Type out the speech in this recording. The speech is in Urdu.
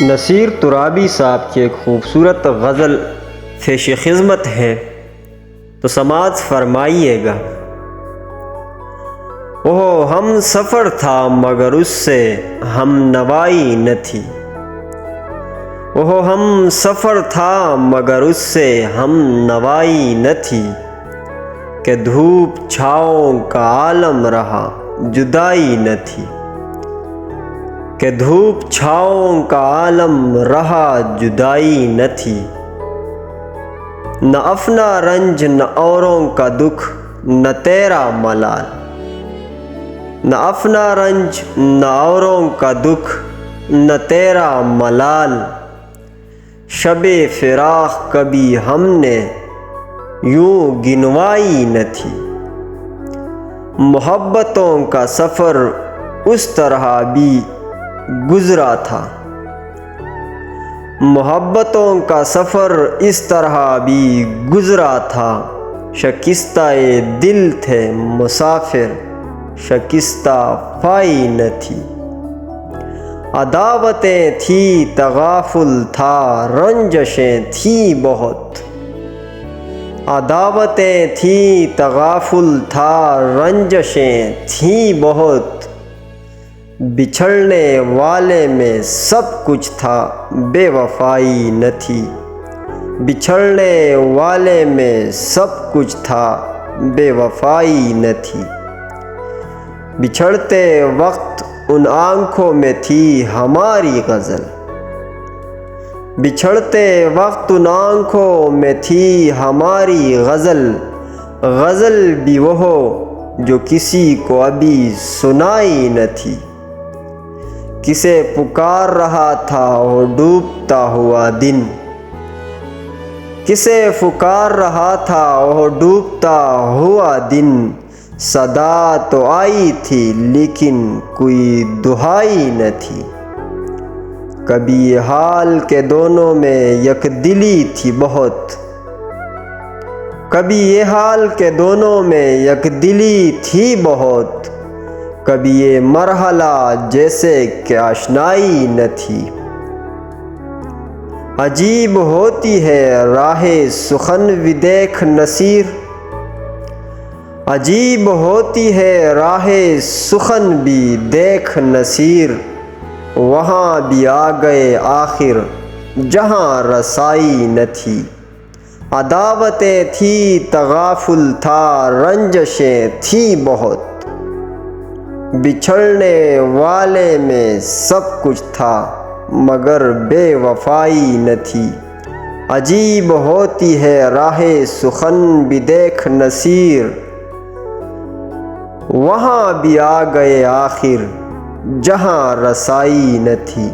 نصیر ترابی صاحب کی ایک خوبصورت غزل پیش خدمت ہے تو سماعت فرمائیے گا۔ اوہ ہم سفر تھا مگر اس سے ہم نوائی نہ تھی، اوہ ہم سفر تھا مگر اس سے ہم نوائی نہ تھی، کہ دھوپ چھاؤں کا عالم رہا جدائی نہ تھی، کہ دھوپ چھاؤں کا عالم رہا جدائی نہ تھی، نہ اپنا رنج نہ اوروں کا دکھ نہ تیرا ملال، نہ اپنا رنج نہ اوروں کا دکھ نہ تیرا ملال، شب فراق کبھی ہم نے یوں گنوائی نہ تھی، محبتوں کا سفر اس طرح بھی گزرا تھا، محبتوں کا سفر اس طرح بھی گزرا تھا، شکستہ دل تھے مسافر شکستہ پائی نہ تھی، عداوتیں تھی تغافل تھا رنجشیں تھی بہت، عداوتیں تھی تغافل تھا رنجشیں تھی بہت، بچھڑنے والے میں سب کچھ تھا بے وفائی نہ تھی، بچھڑنے والے میں سب کچھ تھا بے وفائی نہ تھی، بچھڑتے وقت ان آنکھوں میں تھی ہماری غزل، بچھڑتے وقت ان آنکھوں میں تھی ہماری غزل، غزل بھی وہ جو کسی کو ابھی سنائی نہ تھی، کسے پکار رہا تھا وہ ڈوبتا ہوا دن، کسے پکار رہا تھا وہ ڈوبتا ہوا دن، صدا تو آئی تھی لیکن کوئی دہائی نہ تھی، کبھی یہ حال کہ دونوں میں یک دلی تھی بہت، کبھی یہ حال کہ دونوں میں یک دلی تھی بہت، کبھی یہ مرحلہ جیسے کہ آشنائی نہ تھی، عجیب ہوتی ہے راہ سخن بھی دیکھ نصیر، عجیب ہوتی ہے راہ سخن بھی دیکھ نصیر، وہاں بھی آ گئے آخر جہاں رسائی نہ تھی، عداوتیں تھی تغافل تھا رنجشیں تھی بہت، بچھڑنے والے میں سب کچھ تھا مگر بے وفائی نہ تھی، عجیب ہوتی ہے راہ سخن بھی دیکھ نصیر، وہاں بھی آ گئے آخر جہاں رسائی نہ تھی۔